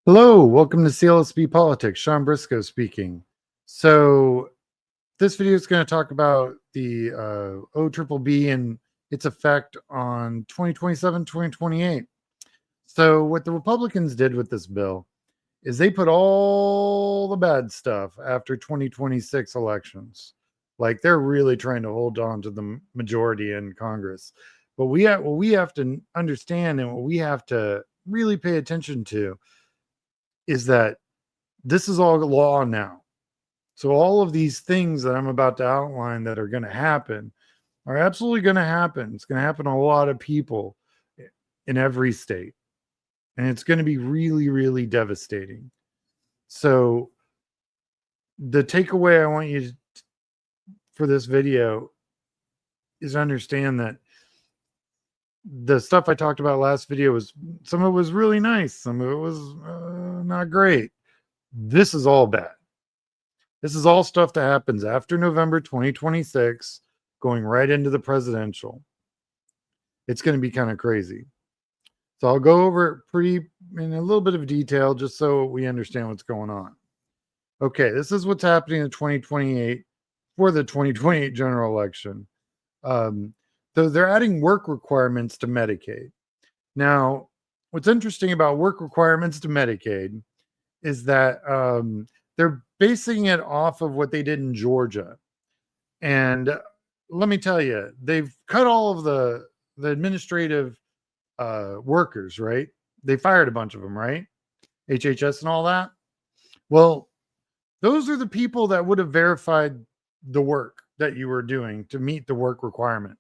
Hello, welcome to CLSB Politics. Sean Briscoe speaking. So, this video is going to talk about the OBBB and its effect on 2027, 2028. So, what the Republicans did with this bill is they put all the bad stuff after 2026 elections. Like they're really trying to hold on to the majority in Congress. But what we have to understand and what we have to really pay attention to is that this is all law now. So all of these things that I'm about to outline that are going to happen are absolutely going to happen. It's going to happen to a lot of people in every state. And it's going to be really, really devastating. So the takeaway I want you to, for this video is understand that the stuff I talked about last video was, some of it was really nice. Some of it was not great. This is all bad. This is all stuff that happens after November 2026, going right into the presidential. It's going to be kind of crazy. So I'll go over it in a little bit of detail just so we understand what's going on. Okay, this is what's happening in 2028 for the 2028 general election. So they're adding work requirements to Medicaid. Now, what's interesting about work requirements to Medicaid is that they're basing it off of what they did in Georgia. And let me tell you, they've cut all of the administrative workers, right? They fired a bunch of them, right? HHS and all that. Well, those are the people that would have verified the work that you were doing to meet the work requirement.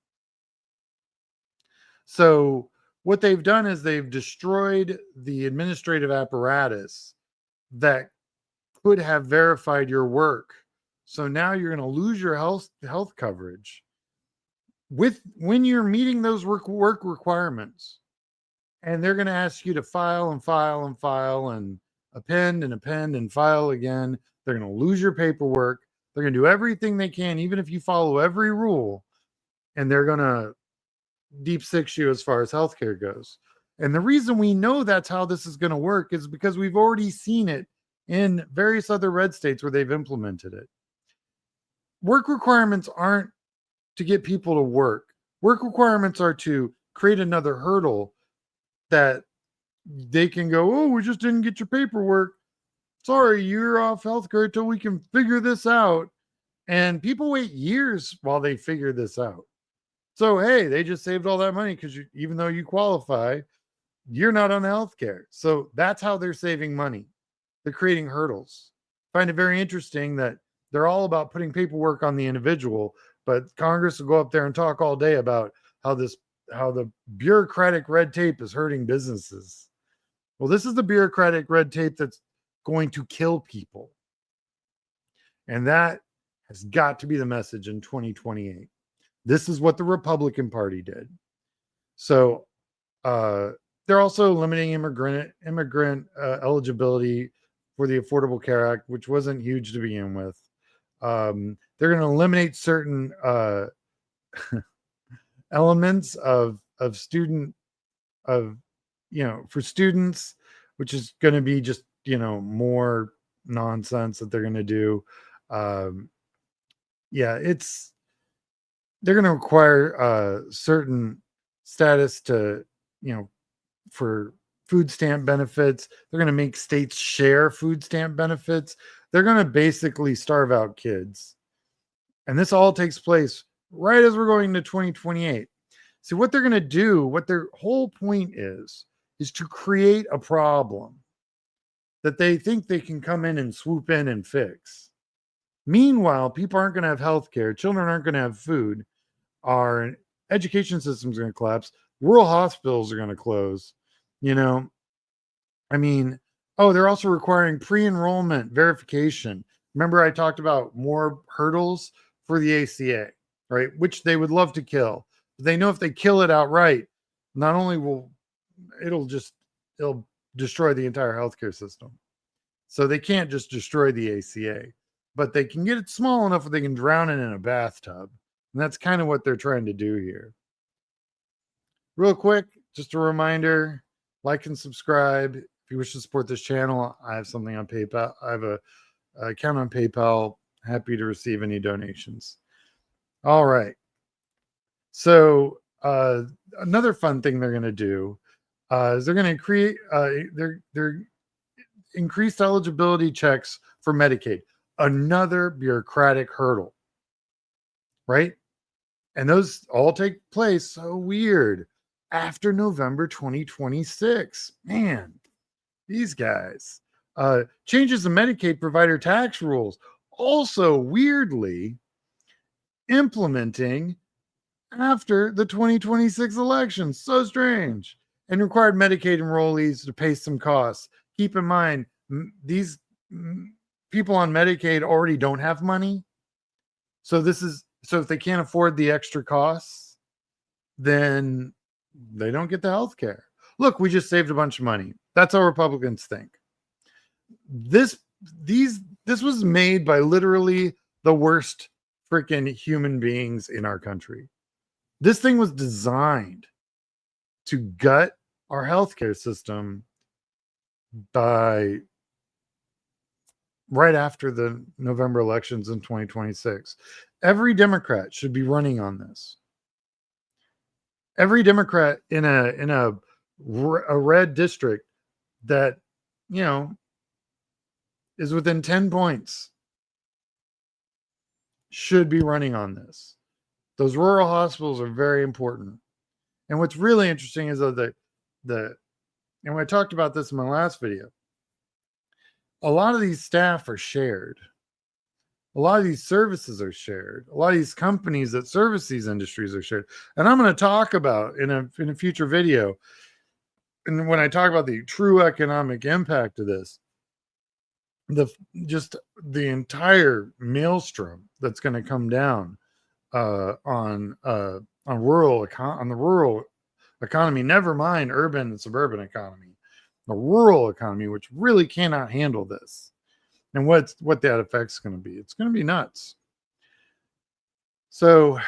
So what they've done is they've destroyed the administrative apparatus that could have verified your work. So now you're going to lose your health coverage when you're meeting those work requirements. And they're going to ask you to file and file and file and append and file again. They're going to lose your paperwork. They're going to do everything they can, even if you follow every rule, and they're going to deep six you as far as healthcare goes. And the reason we know that's how this is going to work is because we've already seen it in various other red states where they've implemented it. Work requirements aren't to get people to work. Work requirements are to create another hurdle that they can go, oh, we just didn't get your paperwork. Sorry, you're off healthcare until we can figure this out. And people wait years while they figure this out. So, hey, they just saved all that money because even though you qualify, you're not on healthcare. So that's how they're saving money. They're creating hurdles. I find it very interesting that they're all about putting paperwork on the individual, but Congress will go up there and talk all day about how the bureaucratic red tape is hurting businesses. Well, this is the bureaucratic red tape that's going to kill people. And that has got to be the message in 2028. This is what the Republican Party did. So they're also limiting immigrant eligibility for the Affordable Care Act, which wasn't huge to begin with. They're going to eliminate certain elements of student for students, which is going to be just more nonsense that they're going to do. They're going to require certain status to for food stamp benefits. They're going to make states share food stamp benefits. They're going to basically starve out kids, and this all takes place right as we're going to 2028. See, what they're going to do, what their whole point is to create a problem that they think they can come in and swoop in and fix. Meanwhile, people aren't going to have health care. Children aren't going to have food. Our education system is going to collapse. Rural hospitals are going to close. They're also requiring pre-enrollment verification. Remember I talked about more hurdles for the ACA, right? Which they would love to kill. They know if they kill it outright, not only it'll destroy the entire healthcare system. So they can't just destroy the ACA, but they can get it small enough where they can drown it in a bathtub. And that's kind of what they're trying to do here. Real quick, just a reminder, like and subscribe. If you wish to support this channel, I have something on PayPal. I have a account on PayPal. Happy to receive any donations. All right. So another fun thing they're going to do is they're going to create their increased eligibility checks for Medicaid. Another bureaucratic hurdle, right? And those all take place, so weird, after November 2026. Man, these guys. Changes in Medicaid provider tax rules, also weirdly implementing after the 2026 election. So strange. And required Medicaid enrollees to pay some costs. Keep in mind, these people on Medicaid already don't have money. So if they can't afford the extra costs, then they don't get the health care. Look, we just saved a bunch of money. That's how Republicans think. This was made by literally the worst freaking human beings in our country. This thing was designed to gut our healthcare system by right after the November elections in 2026. Every Democrat should be running on this. Every Democrat in a red district that, you know, is within 10 points should be running on this. Those rural hospitals are very important. And what's really interesting is that and I talked about this in my last video, a lot of these staff are shared. A lot of these services are shared. A lot of these companies that service these industries are shared. And I'm going to talk about in a future video, and when I talk about the true economic impact of this, just the entire maelstrom that's going to come down on the rural economy, never mind urban and suburban economy, the rural economy, which really cannot handle this, and what that effect's going to be. It's going to be nuts. So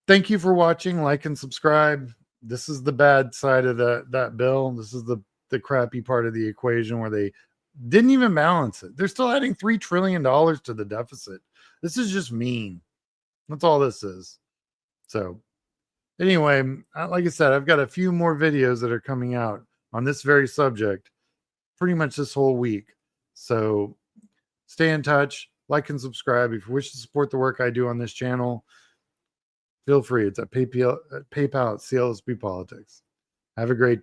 thank you for watching. Like and subscribe. This is the bad side of that bill. This is the crappy part of the equation where they didn't even balance it. They're still adding $3 trillion to the deficit. This is just mean. That's all this is. So anyway, like I said, I've got a few more videos that are coming out on this very subject pretty much this whole week. So stay in touch, like and subscribe. If you wish to support the work I do on this channel, feel free. It's at PayPal at CLSB Politics. Have a great day.